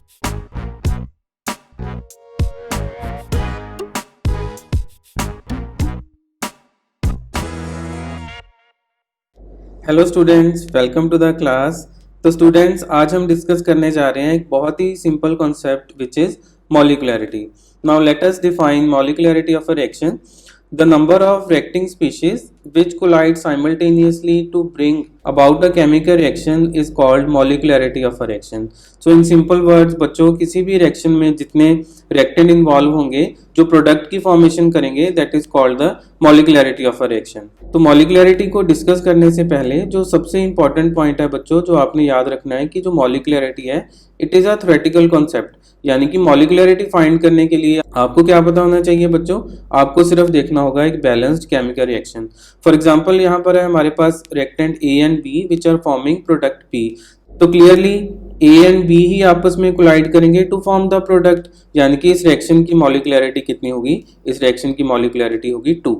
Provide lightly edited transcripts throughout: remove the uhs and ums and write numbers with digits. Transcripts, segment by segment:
Hello students, welcome to the class. तो students, आज हम डिस्कस करने जा रहे हैं एक बहुत ही simple concept which is molecularity. Now let us define molecularity of a reaction. The number of reacting species which collide simultaneously to bring about a chemical reaction is called molecularity of a reaction. So in simple words बच्चों, किसी भी reaction में जितने reactant involve होंगे जो product की formation करेंगे, that is called the molecularity of a reaction. तो मॉलिक्युलैरिटी को डिस्कस करने से पहले जो सबसे इंपॉर्टेंट पॉइंट है बच्चों, जो आपने याद रखना है कि जो मॉलिक्युलैरिटी है it is a theoretical concept. यानी कि मॉलिक्युलैरिटी फाइंड करने के लिए आपको क्या पता होना चाहिए बच्चों? आपको सिर्फ देखना होगा एक balanced chemical reaction. For example यहाँ पर है हमारे पास reactant A and B which are forming product P. तो क्लियरली ए एंड बी ही आपस में कोलाइड करेंगे टू फॉर्म द प्रोडक्ट। यानी कि इस रिएक्शन की मॉलिक्युलैरिटी कितनी होगी? इस रिएक्शन की मॉलिक्युलैरिटी होगी 2।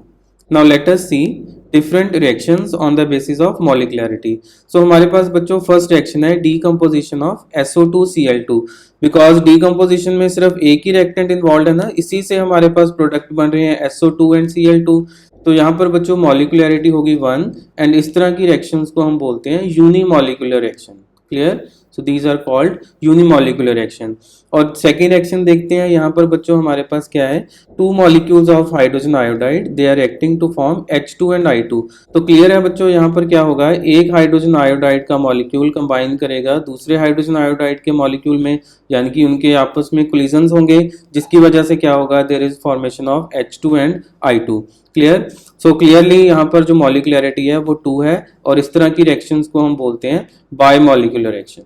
Now let us see different reactions on the basis of molecularity. So हमारे पास बच्चों फर्स्ट रिएक्शन है decomposition of SO2Cl2। Because decomposition में सिर्फ एक ही रिएक्टेंट इन्वॉल्व है ना, इसी से हमारे पास प्रोडक्ट बन रहे हैं SO2 एंड Cl2। तो यहाँ पर बच्चों मॉलिक्युलैरिटी होगी 1 एंड इस तरह की रिएक्शंस को हम बोलते हैं unimolecular reaction. Clear? So these are called unimolecular reaction. और सेकेंड रिएक्शन देखते हैं यहाँ पर बच्चों, हमारे पास क्या है? 2 molecules of hydrogen iodide, they are acting to form H2 and I2। तो क्लियर है बच्चों, यहाँ पर क्या होगा? एक हाइड्रोजन आयोडाइड का मॉलिक्यूल कंबाइन करेगा दूसरे हाइड्रोजन आयोडाइड के मॉलिक्यूल में, यानी कि उनके आपस में कोलिजन्स होंगे, जिसकी वजह से क्या होगा? There is formation of H2 and I2। Clear? So clearly यहाँ पर जो मॉलिक्युलैरिटी है वो 2 है और इस तरह की रिएक्शंस को हम बोलते हैं bimolecular reaction.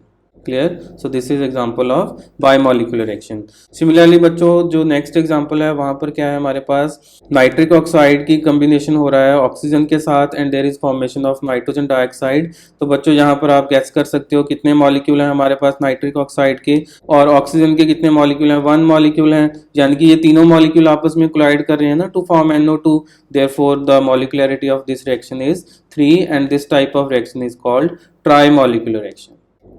Clear? So this is example of bimolecular reaction. Similarly बच्चों जो नेक्स्ट एग्जांपल है वहां पर क्या है? हमारे पास नाइट्रिक ऑक्साइड की कॉम्बिनेशन हो रहा है ऑक्सीजन के साथ and there is formation of nitrogen dioxide. तो बच्चों यहाँ पर आप गैस कर सकते हो कितने मॉलिक्यूल हैं हमारे पास नाइट्रिक ऑक्साइड के, और ऑक्सीजन के कितने मॉलिक्यूल हैं? 1 मॉलिक्यूल हैं। यानी कि ये तीनों मॉलिक्यूल आपस में कोलाइड कर रहे हैं ना to form NO2। Therefore the molecularity of this reaction is 3 and this type of reaction is called trimolecular reaction.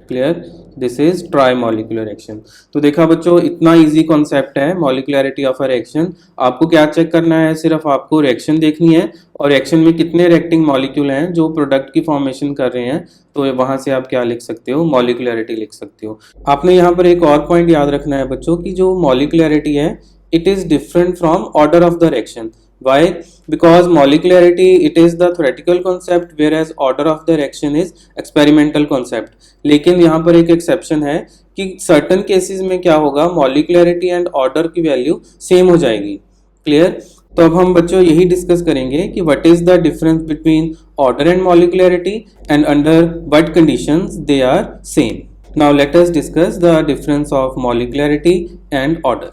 Clear? This is trimolecular reaction. तो देखा बच्चों, इतना इजी कॉन्सेप्ट है मॉलिक्युलैरिटी ऑफ अ रिएक्शन। आपको क्या चेक करना है? सिर्फ आपको रिएक्शन देखनी है और रिएक्शन में कितने रिएक्टिंग मॉलिक्यूल हैं जो प्रोडक्ट की फॉर्मेशन कर रहे हैं, तो वहां से आप क्या लिख सकते हो? मॉलिक्युलैरिटी लिख सकते हो। आपने यहाँ पर एक और पॉइंट याद रखना है बच्चों की जो मॉलिक्युलैरिटी है it is different from order of the reaction. Why? Because molecularity it is the theoretical concept whereas order of the reaction is experimental concept. लेकिन यहाँ पर एक एक्सेप्शन है कि certain cases में क्या होगा? molecularity and order की वैल्यू सेम हो जाएगी। क्लियर? तो अब हम बच्चों यही डिस्कस करेंगे कि what is the difference between order and molecularity and under what conditions they are same. Now let us discuss the difference of molecularity and order.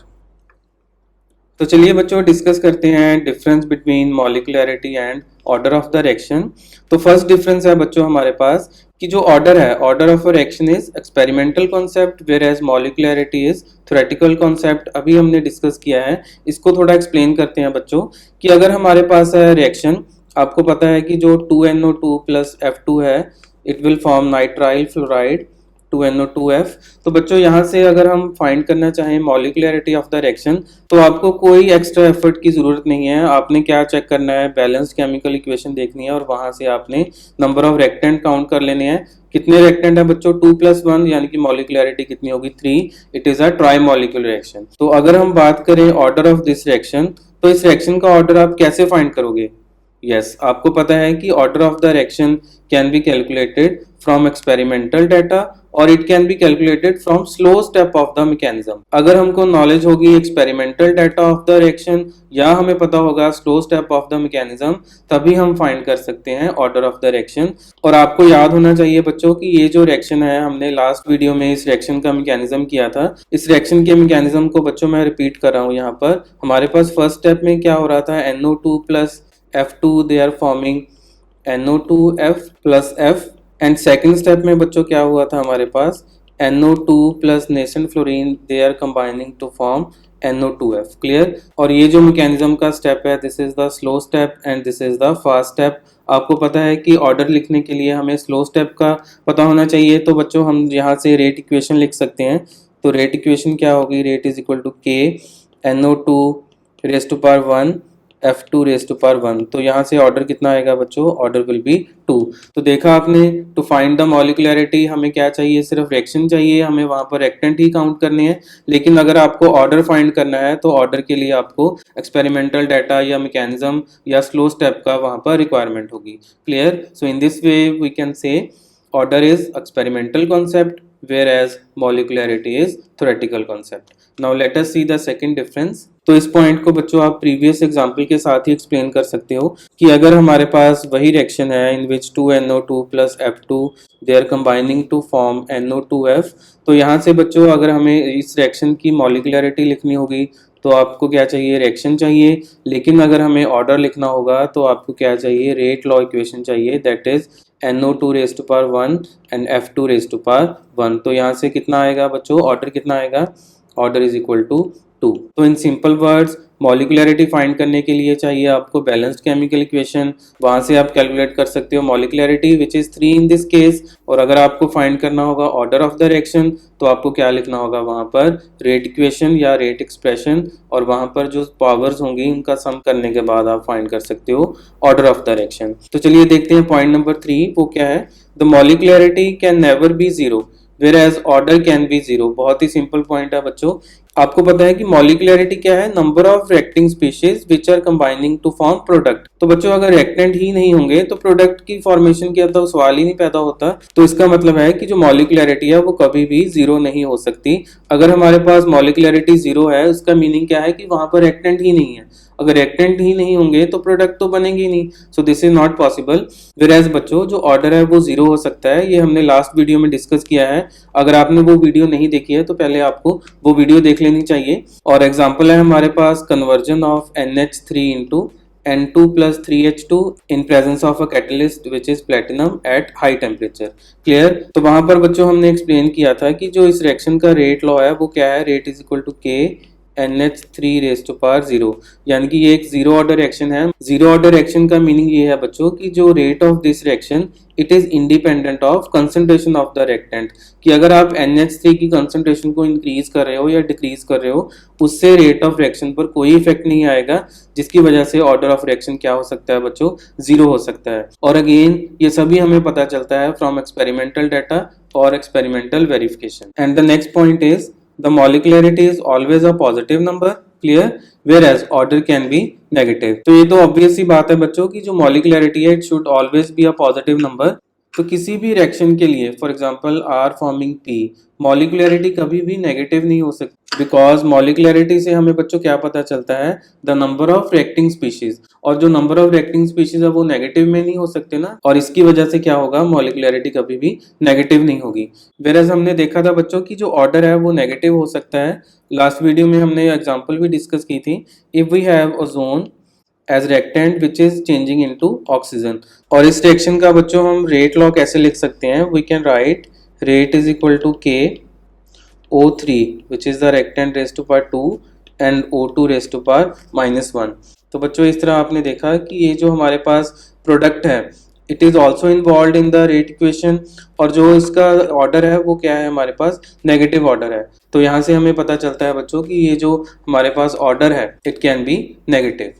तो चलिए बच्चों डिस्कस करते हैं difference between molecularity and order of the reaction. तो first difference है बच्चों हमारे पास कि जो ऑर्डर है, order of a reaction is experimental concept whereas molecularity is theoretical concept. अभी हमने डिस्कस किया है, इसको थोड़ा एक्सप्लेन करते हैं बच्चों कि अगर हमारे पास है रिएक्शन, आपको पता है कि जो 2NO2 प्लस F2 है it will form nitrile fluoride 2NO2F। तो बच्चों यहाँ से अगर हम फाइंड करना चाहें मॉलिक्युलैरिटी ऑफ द रिएक्शन तो आपको कोई एक्स्ट्रा एफर्ट की जरूरत नहीं है। आपने क्या चेक करना है? बैलेंस्ड केमिकल इक्वेशन देखनी है और वहां से आपने नंबर ऑफ रिएक्टेंट काउंट कर लेने हैं। कितने रिएक्टेंट है बच्चों? 2 + 1, यानी कि मॉलिक्युलैरिटी कितनी होगी? 3। It is a trimolecular reaction. तो अगर हम बात करें ऑर्डर ऑफ दिस रिएक्शन, तो इस रिएक्शन का ऑर्डर आप कैसे फाइंड करोगे? यस, आपको पता है कि order of the reaction can be calculated from experimental data और it can be calculated from slow step of the mechanism. अगर हमको नॉलेज होगी experimental data of the reaction या हमें पता होगा slow step of the mechanism, तभी हम फाइंड कर सकते हैं ऑर्डर ऑफ द रिएक्शन। और आपको याद होना चाहिए बच्चों कि ये जो रिएक्शन है, हमने लास्ट वीडियो में इस रिएक्शन का मैकेनिज्म किया था। इस रिएक्शन के मैकेनिज्म को बच्चों मैं रिपीट कर रहा हूँ। यहाँ पर हमारे पास फर्स्ट स्टेप में क्या हो रहा था? NO2 plus F2 they are forming NO2F plus F। And second step में बच्चों क्या हुआ था? हमारे पास NO2 plus nascent fluorine they are combining to form NO2F। Clear? और ये जो मैकेनिज्म का स्टेप है this is the slow step and this is the fast step. आपको पता है कि ऑर्डर लिखने के लिए हमें स्लो स्टेप का पता होना चाहिए, तो बच्चों हम यहाँ से रेट इक्वेशन लिख सकते हैं। तो रेट इक्वेशन क्या होगी, rate is equal to k NO2 raise to power 1 F2 raise to power 1। तो यहाँ से ऑर्डर कितना आएगा बच्चों, ऑर्डर विल बी 2। तो देखा आपने, टू फाइंड द मॉलिक्युलैरिटी हमें क्या चाहिए, सिर्फ रिएक्शन चाहिए, हमें वहाँ पर रिएक्टेंट ही काउंट करने हैं। लेकिन अगर आपको ऑर्डर फाइंड करना है तो ऑर्डर के लिए आपको एक्सपेरिमेंटल डाटा या मैकेनिज्म या स्लो स्टेप का वहाँ पर रिक्वायरमेंट होगी। Clear? So in this way we can say order is experimental concept whereas molecularity is theoretical concept. Now let us see the second difference. तो इस पॉइंट को बच्चों आप प्रीवियस एग्जाम्पल के साथ ही एक्सप्लेन कर सकते हो कि अगर हमारे पास वही रिएक्शन है in which 2NO2 plus F2 they are combining to form NO2F, तो यहाँ से बच्चों अगर हमें इस रिएक्शन की मॉलिक्युलैरिटी लिखनी होगी तो आपको क्या चाहिए, रिएक्शन चाहिए। लेकिन अगर हमें ऑर्डर लिखना होगा तो आपको क्या चाहिए, रेट लॉ इक्वेशन चाहिए, that is NO2 raise to power 1 and F2 raise to power 1। तो यहाँ से कितना आएगा बच्चों, ऑर्डर कितना आएगा, ऑर्डर इज इक्वल टू 2। तो in simple words molecularity find करने के लिए चाहिए आपको बैलेंस्ड केमिकल इक्वेशन, वहाँ से आप कैलकुलेट कर सकते हो molecularity which is 3 in this case. और अगर आपको फाइंड करना होगा ऑर्डर ऑफ द रिएक्शन तो आपको क्या लिखना होगा, वहाँ पर रेट इक्वेशन या रेट एक्सप्रेशन, और वहाँ पर जो पावर्स होंगी उनका सम करने के बाद आप फाइंड कर सकते हो ऑर्डर ऑफ द रिएक्शन। तो चलिए देखते हैं पॉइंट नंबर 3 वो क्या है, the molecularity can never be zero whereas order can be zero। बहुत ही सिंपल पॉइंट है बच्चों। आपको पता है कि मॉलिक्युलैरिटी क्या है, number of reacting species which are combining to form product. तो बच्चों अगर रिएक्टेंट ही नहीं होंगे तो प्रोडक्ट की फॉर्मेशन की तो सवाल ही नहीं पैदा होता। तो इसका मतलब है कि जो मॉलिक्युलैरिटी है वो कभी भी जीरो नहीं हो सकती। अगर हमारे पास मॉलिक्युलैरिटी जीरो है उसका मीनिंग क्या है कि वहां पर रिएक्टेंट ही नहीं है। अगर रिएक्टेंट ही नहीं होंगे तो प्रोडक्ट तो बनेंगे नहीं। सो this is not possible. Whereas बच्चों जो ऑर्डर है वो जीरो हो सकता है, ये हमने लास्ट वीडियो में डिस्कस किया है। अगर आपने वो वीडियो नहीं देखी है तो पहले आपको वो वीडियो देख लेनी चाहिए। और एग्जांपल है हमारे पास conversion of NH3 into N2 plus 3H2 in presence of a catalyst which is platinum at high temperature। Clear? तो वहां पर बच्चों हमने एक्सप्लेन किया था कि जो इस रिएक्शन का रेट लॉ है वो क्या है, रेट इज इक्वल टू के NH3 रेज टू पावर 0। यानी कि ये एक जीरो ऑर्डर रिएक्शन है। जीरो ऑर्डर रिएक्शन का मीनिंग ये है बच्चों कि जो rate of this reaction it is independent of concentration of the reactant. कि अगर आप NH3 की कंसंट्रेशन को इंक्रीज कर रहे हो या डिक्रीज कर रहे हो उससे रेट ऑफ रिएक्शन पर कोई इफेक्ट नहीं आएगा, जिसकी वजह से ऑर्डर ऑफ रिएक्शन क्या हो सकता है बच्चों, जीरो हो सकता है। और अगेन ये सभी हमें पता चलता है फ्रॉम एक्सपेरिमेंटल डाटा और experimental verification. And the next point is the molecularity is always a positive number, clear, whereas order can be negative। तो ये तो ऑब्वियस सी बात है बच्चों कि जो molecularity है it should always be a positive number। तो किसी भी रिएक्शन के लिए for example R forming P मॉलिक्युलैरिटी कभी भी नेगेटिव नहीं हो सकती, बिकॉज मॉलिक्युलैरिटी से हमें बच्चों क्या पता चलता है, the number of reacting species. और जो नंबर ऑफ रिएक्टिंग स्पीशीज है वो नेगेटिव में नहीं हो सकते ना, और इसकी वजह से क्या होगा, मॉलिक्युलैरिटी कभी भी नेगेटिव नहीं होगी। वेरएज हमने देखा था बच्चों की जो ऑर्डर है वो नेगेटिव हो सकता है। लास्ट वीडियो में हमने एग्जाम्पल भी डिस्कस की थी। If we have ozone as reactant which is changing into oxygen। और इस रिएक्शन का बच्चों हम रेट लॉ कैसे लिख सकते हैं, we can write rate is equal to K O3 which is the reactant raised to power 2 and O2 raised to power -1। तो बच्चों इस तरह आपने देखा कि ये जो हमारे पास प्रोडक्ट है it is also involve in the rate equation, और जो इसका ऑर्डर है वो क्या है, हमारे पास नेगेटिव ऑर्डर है। तो यहाँ से हमें पता चलता है बच्चों कि ये जो हमारे पास ऑर्डर है it can B negative.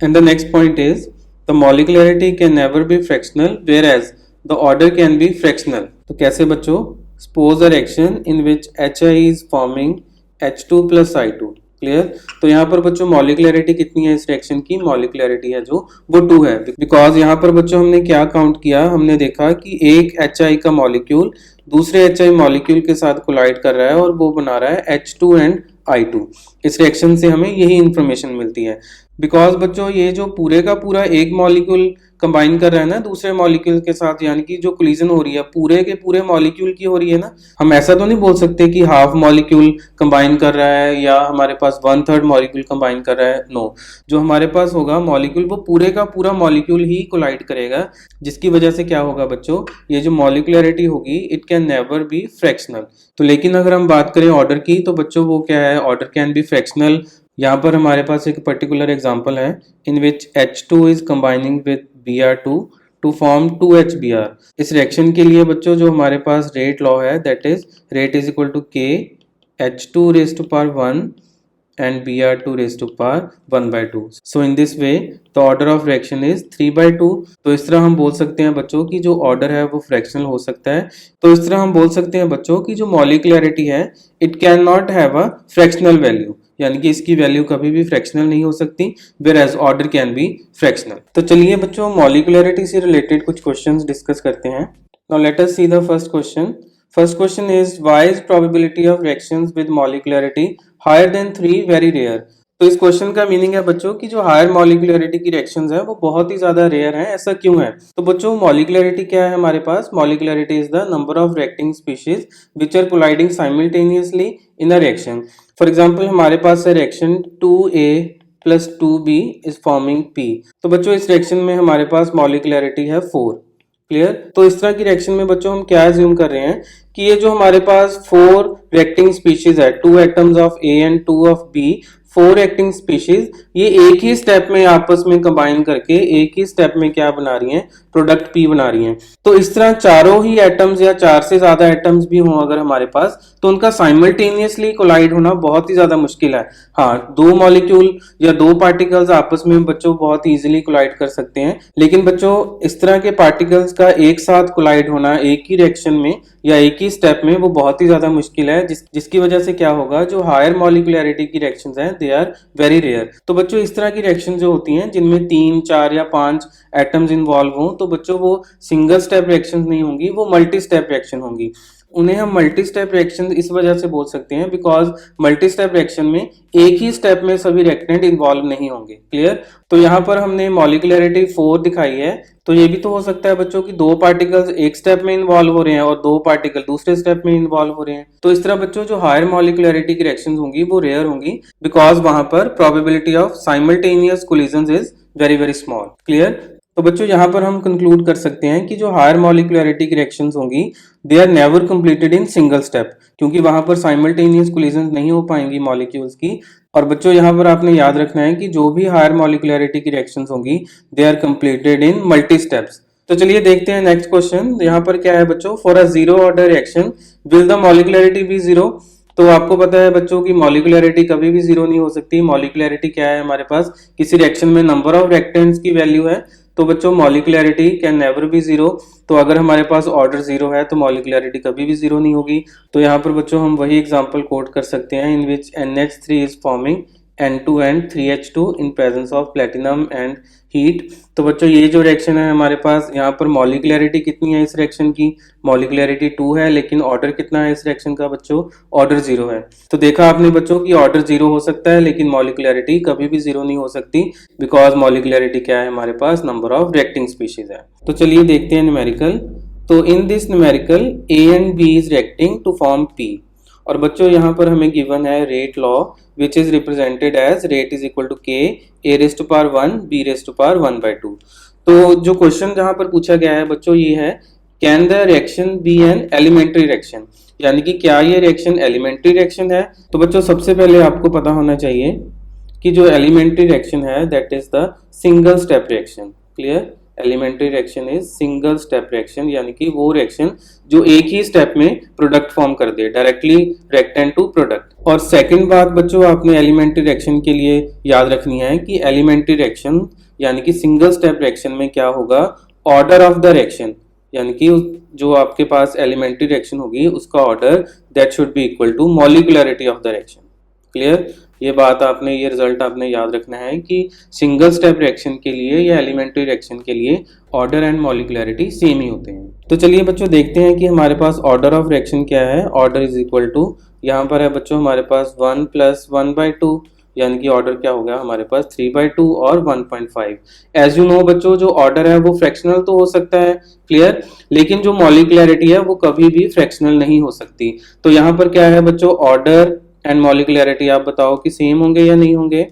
And the next point is the molecularity can never be fractional whereas the order can be fractional। तो कैसे बच्चों, suppose a reaction in which HI is forming H2 plus I2। Clear? तो यहाँ पर बच्चों मॉलिक्युलैरिटी कितनी है इस रिएक्शन की, मॉलिक्युलैरिटी है जो वो 2 है। बिकॉज यहाँ पर बच्चों हमने क्या काउंट किया, हमने देखा कि एक HI का मॉलिक्यूल दूसरे HI मॉलिक्यूल के साथ कोलाइड कर रहा है और वो बना रहा है H2 एंड I2। इस रिएक्शन से हमें यही इंफॉर्मेशन मिलती है। बिकॉज बच्चों ये जो पूरे का पूरा एक मॉलिक्यूल कंबाइन कर रहा है ना दूसरे मॉलिक्यूल के साथ, यानी कि जो कोलिजन हो रही है पूरे के पूरे मॉलिक्यूल की हो रही है ना। हम ऐसा तो नहीं बोल सकते कि हाफ मॉलिक्यूल कंबाइन कर रहा है या हमारे पास 1/3 मॉलिक्यूल कंबाइन कर रहा है, नो। जो हमारे पास होगा मॉलिक्यूल वो पूरे का पूरा मॉलिक्यूल ही कोलाइड करेगा, जिसकी वजह से क्या होगा बच्चों, ये जो मॉलिक्युलैरिटी होगी it can never B fractional. तो लेकिन अगर हम बात करें ऑर्डर की तो बच्चों वो क्या है, ऑर्डर कैन बी फ्रैक्शनल। यहाँ पर हमारे पास एक पर्टिकुलर एग्जांपल है in which H2 is combining with Br2 to form 2HBr। इस रिएक्शन के लिए बच्चों जो हमारे पास रेट लॉ है that is rate is equal to K H2 raised to power 1 and Br2 raised to power 1/2. So in this way the order of reaction is 3/2. तो इस तरह हम बोल सकते हैं बच्चों की जो ऑर्डर है वो फ्रैक्शनल हो सकता है। तो इस तरह हम बोल सकते हैं बच्चों की जो मॉलिक्युलैरिटी है it can not have a fractional value, यानी कि इसकी वैल्यू कभी भी फ्रैक्शनल नहीं हो सकती, whereas order can be fractional. तो चलिए बच्चों मॉलिक्युलैरिटी से रिलेटेड कुछ क्वेश्चंस डिस्कस करते हैं। Now let us see the first question. First question is why is probability of reactions with molecularity higher than 3 very rare? तो इस क्वेश्चन का मीनिंग है बच्चों की जो हायर मॉलिक्युलरिटी की रिएक्शंस है वो बहुत ही ज्यादा रेयर हैं, ऐसा क्यों है? तो बच्चों मॉलिक्युलरिटी क्या है हमारे पास? Molecularity is the number of reacting species which are colliding simultaneously in a reaction. For example हमारे पास है reaction 2A plus 2B is forming P। तो बच्चों इस रिएक्शन में हमारे पास मॉलिक्युलरिटी है 4। क्लियर? तो इस तरह की रिएक्शन में बच्चों हम क्या अज्यूम कर रहे हैं कि ये जो हमारे पास 4 रिएक्टिंग स्पीशीज है, 2 atoms of A and 2 of B, 4 acting species, ये एक ही स्टेप में आपस में कंबाइन करके एक ही स्टेप में क्या बना रही हैं? प्रोडक्ट P बना रही हैं। तो इस तरह चारों ही एटम्स या 4 से ज्यादा एटम्स भी हों अगर हमारे पास, तो उनका साइमल्टेनियसली कोलाइड होना बहुत ही ज्यादा मुश्किल है। हाँ, 2 मॉलिक्यूल या 2 पार्टिकल्स आपस में बच्चों बहुत ही इजीली कोलाइड कर सकते हैं, लेकिन बच्चों इस तरह के पार्टिकल्स का एक साथ कोलाइड होना एक ही रिएक्शन में या एक ही स्टेप में वो बहुत ही ज्यादा मुश्किल है, जिसकी वजह से क्या होगा, जो हायर मॉलिक्युलरिटी की रिएक्शंस हैं दे आर वेरी रेयर। तो बच्चों इस तरह की रिएक्शन जो होती हैं जिनमें 3, 4 या 5 एटम्स इन्वॉल्व हों, तो बच्चों वो सिंगल स्टेप रिएक्शंस नहीं होंगी, वो मल्टी स्टेप रिएक्शन होंगी। उन्हें हम मल्टी स्टेप रिएक्शन इस वजह से बोल सकते हैं बिकॉज मल्टी स्टेप रिएक्शन में एक ही स्टेप में सभी रिएक्टेंट इन्वॉल्व नहीं होंगे। क्लियर? तो यहाँ पर हमने मॉलिक्युलरिटी 4 दिखाई है, तो ये भी तो हो सकता है बच्चों की 2 पार्टिकल्स एक स्टेप में इन्वॉल्व हो रहे हैं और 2 पार्टिकल दूसरे स्टेप में इन्वॉल्व हो रहे हैं। तो इस तरह बच्चों जो हायर मॉलिक्युलरिटी की रिएक्शंस होंगी वो रेयर होंगी बिकॉज वहां पर probability of simultaneous collisions is very very small. Clear? तो बच्चों यहाँ पर हम कंक्लूड कर सकते हैं कि जो हायर मॉलिक्युलरिटी की रिएक्शंस होंगी they are never completed in single step, क्योंकि वहां पर साइमल्टेनियस कोलिजन्स नहीं हो पाएंगी मॉलिक्यूल्स की। और बच्चों यहाँ पर आपने याद रखना है कि जो भी हायर मॉलिक्युलरिटी की रिएक्शंस होंगी they are completed in multi steps. तो चलिए देखते हैं नेक्स्ट क्वेश्चन। यहाँ पर क्या है बच्चों? For a zero order reaction will the molecularity be zero? तो आपको पता है बच्चों की मॉलिक्युलरिटी कभी भी जीरो नहीं हो सकती। मॉलिक्युलरिटी क्या है हमारे पास? किसी रिएक्शन में नंबर ऑफ रिएक्टेंट्स की वैल्यू है, तो बच्चों मॉलिक्युलरिटी कैन नेवर बी जीरो। तो अगर हमारे पास ऑर्डर जीरो है तो मॉलिक्युलरिटी कभी भी जीरो नहीं होगी। तो यहाँ पर बच्चों हम वही एग्जांपल कोट कर सकते हैं इन विच NH3 is forming N2 and 3H2 in presence of platinum and heat। तो बच्चों ये जो रिएक्शन है हमारे पास, यहाँ पर मॉलिक्युलरिटी कितनी है इस रिएक्शन की? मॉलिक्युलरिटी 2 है, लेकिन ऑर्डर कितना है इस रिएक्शन का बच्चों? ऑर्डर 0 है। तो देखा आपने बच्चों की ऑर्डर 0 हो सकता है लेकिन मॉलिक्युलरिटी कभी भी 0 नहीं हो सकती बिकॉज मॉलिक्युलरिटी क्या है हमारे पास? नंबर ऑफ रिएक्टिंग स्पीशीज है। तो चलिए देखते हैं न्यूमेरिकल। तो in this numerical A and B is reacting to form P। और बच्चों यहाँ पर हमें गिवन है rate law which is represented as rate is equal to K A raised to power 1 B raised to power 1/2। तो जो question जहाँ पर पूछा गया है बच्चों ये है, can the reaction be an elementary reaction? यानी कि क्या ये रिएक्शन एलिमेंट्री रिएक्शन है? तो बच्चों सबसे पहले आपको पता होना चाहिए कि जो एलिमेंट्री रिएक्शन है that is the single step reaction. Clear? Elementary reaction is single step reaction, यानी कि वो रिएक्शन जो एक ही स्टेप में प्रोडक्ट फॉर्म कर दे, डायरेक्टली रिएक्टेंट टू प्रोडक्ट। और सेकंड बात बच्चों आपने एलिमेंट्री रिएक्शन के लिए याद रखनी है कि एलिमेंट्री रिएक्शन यानी कि सिंगल स्टेप रिएक्शन में क्या होगा? ऑर्डर ऑफ द रिएक्शन, यानी कि जो आपके पास एलिमेंट्री रिएक्शन होगी उसका order that should be equal to molecularity of the reaction. Clear? ये बात आपने, ये रिजल्ट आपने याद रखना है कि सिंगल स्टेप रिएक्शन के लिए या एलिमेंट्री रिएक्शन के लिए ऑर्डर एंड मॉलिक्युलरिटी सेम ही होते हैं। तो चलिए बच्चों देखते हैं कि हमारे पास ऑर्डर ऑफ रिएक्शन क्या है। ऑर्डर इज इक्वल टू, यहाँ पर है बच्चों हमारे पास 1 + 1/2, यानी कि ऑर्डर क्या हो गया हमारे पास? 3/2 और 1.5। एज यू नो बच्चों जो ऑर्डर है वो फ्रैक्शनल तो हो सकता है, क्लियर, लेकिन जो मॉलिक्युलरिटी है वो कभी भी फ्रैक्शनल नहीं हो सकती। तो यहाँ पर क्या है बच्चों? ऑर्डर एंड मॉलिक्युलरिटी आप बताओ कि सेम होंगे या नहीं होंगे?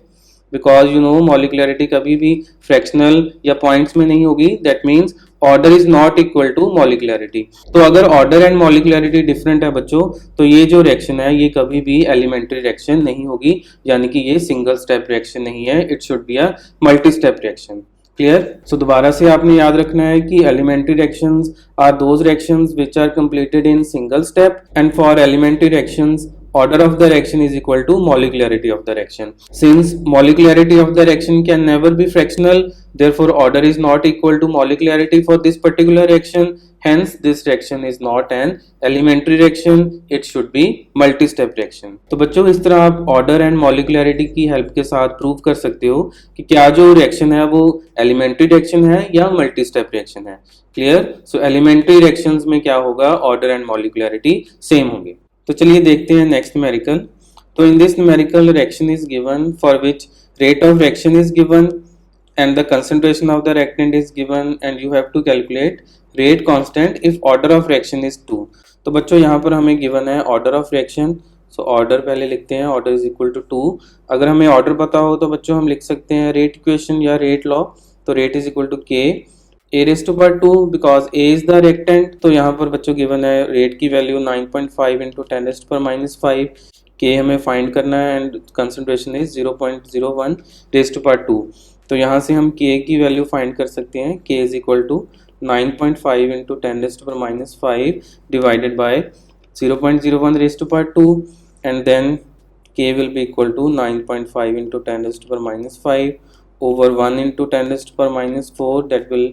बिकॉज यू नो मॉलिक्युलरिटी कभी भी फ्रैक्शनल या पॉइंट्स में नहीं होगी, that means order is not equal to molecularity. तो अगर ऑर्डर एंड मॉलिक्युलरिटी डिफरेंट है बच्चों तो ये जो रिएक्शन है ये कभी भी एलिमेंट्री रिएक्शन नहीं होगी, यानी कि ये सिंगल स्टेप रिएक्शन नहीं है, it should be a multi step reaction. Clear? So दोबारा से आपने याद रखना है कि elementary reactions are those reactions which are completed in single step and for elementary reactions order of the reaction is equal to molecularity of the reaction. Since molecularity of the reaction can never be fractional, therefore order is not equal to molecularity for this particular reaction. Hence this reaction is not an elementary reaction, it should be multi-step reaction. तो बच्चों इस तरह आप order and मॉलिक्युलरिटी की help के साथ prove कर सकते हो कि क्या जो रिएक्शन है वो एलिमेंट्री रिएक्शन है या मल्टी स्टेप रिएक्शन है. क्लियर. सो एलिमेंट्री रिएक्शंस में क्या होगा, ऑर्डर एंड मॉलिक्युलरिटी सेम होंगे. तो चलिए देखते हैं नेक्स्ट न्यूमेरिकल. तो in this numerical reaction is given for which rate of reaction is given and the concentration of the reactant is given and you have to calculate rate constant if order of reaction is 2. तो बच्चों यहाँ पर हमें given है order of reaction. So order पहले लिखते हैं, order is equal to 2. अगर हमें ऑर्डर पता हो तो बच्चों हम लिख सकते हैं रेट इक्वेशन या रेट लॉ. तो rate is equal to K A raise to power 2 because A is the reactant. तो यहाँ पर बच्चों गिवन है रेट की value 9.5 into 10 raise to power -5. K हमें फाइंड करना है and concentration is 0.01 raise to power 2. तो यहाँ से हम k की वैल्यू फाइंड कर सकते हैं. k is equal to 9.5 into 10 raise to power -5 divided by 0.01 raise to power 2 and then k will be equal to 9.5 into 10 raised to power -5 over 1 into 10 raised to power -4. That will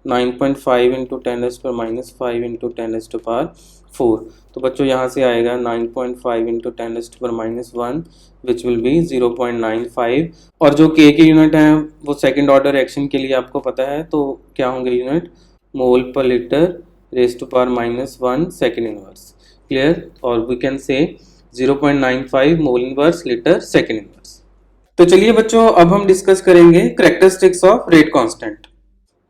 9.5 into 10 raised to power -5 into 10 raised to power 4. तो बच्चों यहाँ से आएगा 9.5 into 10 raised to power -1 which will be 0.95. और जो k के unit हैं वो सेकेंड ऑर्डर रिएक्शन के लिए आपको पता है. तो क्या होंगे unit, mole per litre raise to power -1 second inverse. Clear. और we can say 0.95 mole inverse litre second inverse. तो चलिए बच्चों अब हम डिस्कस करेंगे कैरेक्टरिस्टिक्स ऑफ रेट कांस्टेंट.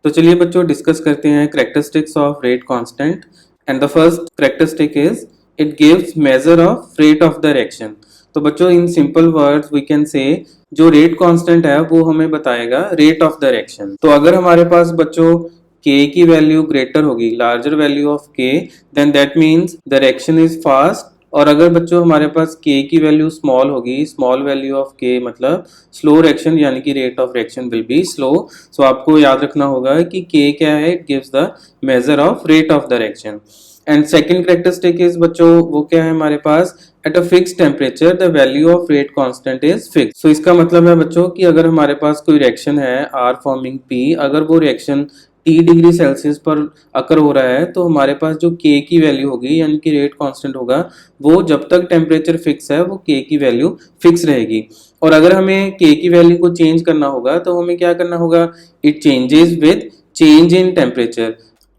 तो चलिए बच्चों डिस्कस करते हैं characteristics of rate constant. And the first characteristic is it gives measure of rate of the reaction. तो बच्चों in simple words we can say जो रेट कांस्टेंट है वो हमें बताएगा रेट ऑफ द रिएक्शन. तो अगर हमारे पास बच्चों k की वैल्यू ग्रेटर होगी, larger value of k, then that means the reaction is fast. और अगर बच्चों हमारे पास k की वैल्यू स्मॉल होगी, स्मॉल वैल्यू ऑफ k मतलब स्लो रिएक्शन यानी कि rate of reaction will be slow. So आपको याद रखना होगा कि k क्या है, it gives the measure of rate of the reaction. And second characteristic is बच्चों वो क्या है हमारे पास, at a fix temperature the value of rate constant is fix. So इसका मतलब है बच्चों कि अगर हमारे पास कोई रिएक्शन है R फॉर्मिंग P, अगर वो रिएक्शन T डिग्री सेल्सियस पर अकर हो रहा है तो हमारे पास जो K की वैल्यू होगी यानी कि रेट कांस्टेंट होगा वो जब तक टेम्परेचर फिक्स है वो K की वैल्यू फिक्स रहेगी. और अगर हमें K की वैल्यू को चेंज करना होगा तो हमें क्या करना होगा, it changes with change in temperature.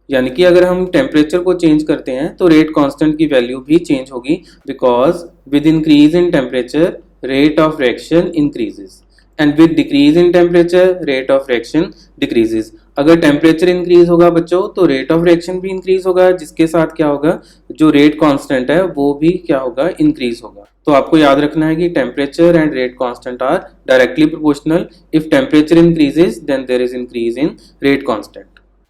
यानी कि अगर हम टेम्परेचर को चेंज करते हैं तो रेट कांस्टेंट की वैल्यू भी चेंज होगी because with increase in temperature rate of reaction increases and with decrease in temperature rate of reaction decreases. अगर टेम्परेचर इंक्रीज होगा बच्चों तो रेट ऑफ रिएक्शन भी इंक्रीज होगा, जिसके साथ क्या होगा, जो रेट कांस्टेंट है वो भी क्या होगा, इंक्रीज होगा. तो आपको याद रखना है कि temperature and rate constant are directly proportional. If temperature increases then there is increase in rate constant.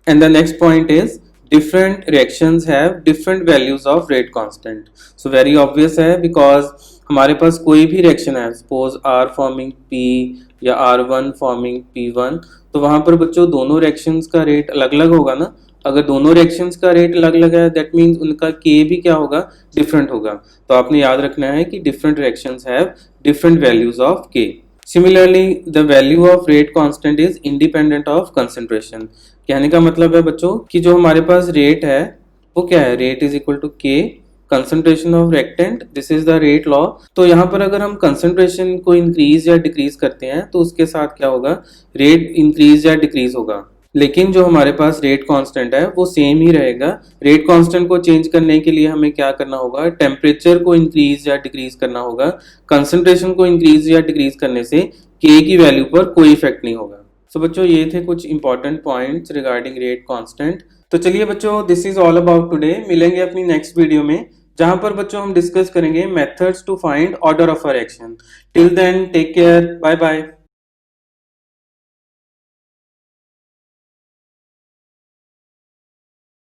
And the next point is different reactions have different values of rate constant. So very obvious है because हमारे पास कोई भी reaction है, suppose R forming P या R1 forming P1, तो वहाँ पर बच्चों दोनों रिएक्शंस का रेट अलग अलग होगा ना. अगर दोनों रिएक्शंस का रेट अलग अलग है दैट मीन्स उनका K भी क्या होगा, डिफरेंट होगा. तो आपने याद रखना है कि different reactions have different values of K. Similarly, the value of rate constant is independent of concentration. कहने का मतलब है बच्चों कि जो हमारे पास रेट है वो क्या है, rate is equal to K concentration of reactant, this is the rate law. तो यहाँ पर अगर हम कंसंट्रेशन को इंक्रीज या डिक्रीज करते हैं तो उसके साथ क्या होगा, रेट इंक्रीज या डिक्रीज होगा. लेकिन जो हमारे पास रेट कांस्टेंट है वो सेम ही रहेगा. रेट कांस्टेंट को चेंज करने के लिए हमें क्या करना होगा, टेम्परेचर को इंक्रीज या डिक्रीज करना होगा. कंसंट्रेशन को इंक्रीज या डिक्रीज करने से K की वैल्यू पर कोई इफेक्ट नहीं होगा. सो बच्चों ये थे कुछ important points regarding rate constant. तो चलिए बच्चों this is all about today. मिलेंगे अपनी नेक्स्ट वीडियो में जहां पर बच्चों हम डिस्कस करेंगे methods to find order of a reaction. Till then take care, bye bye.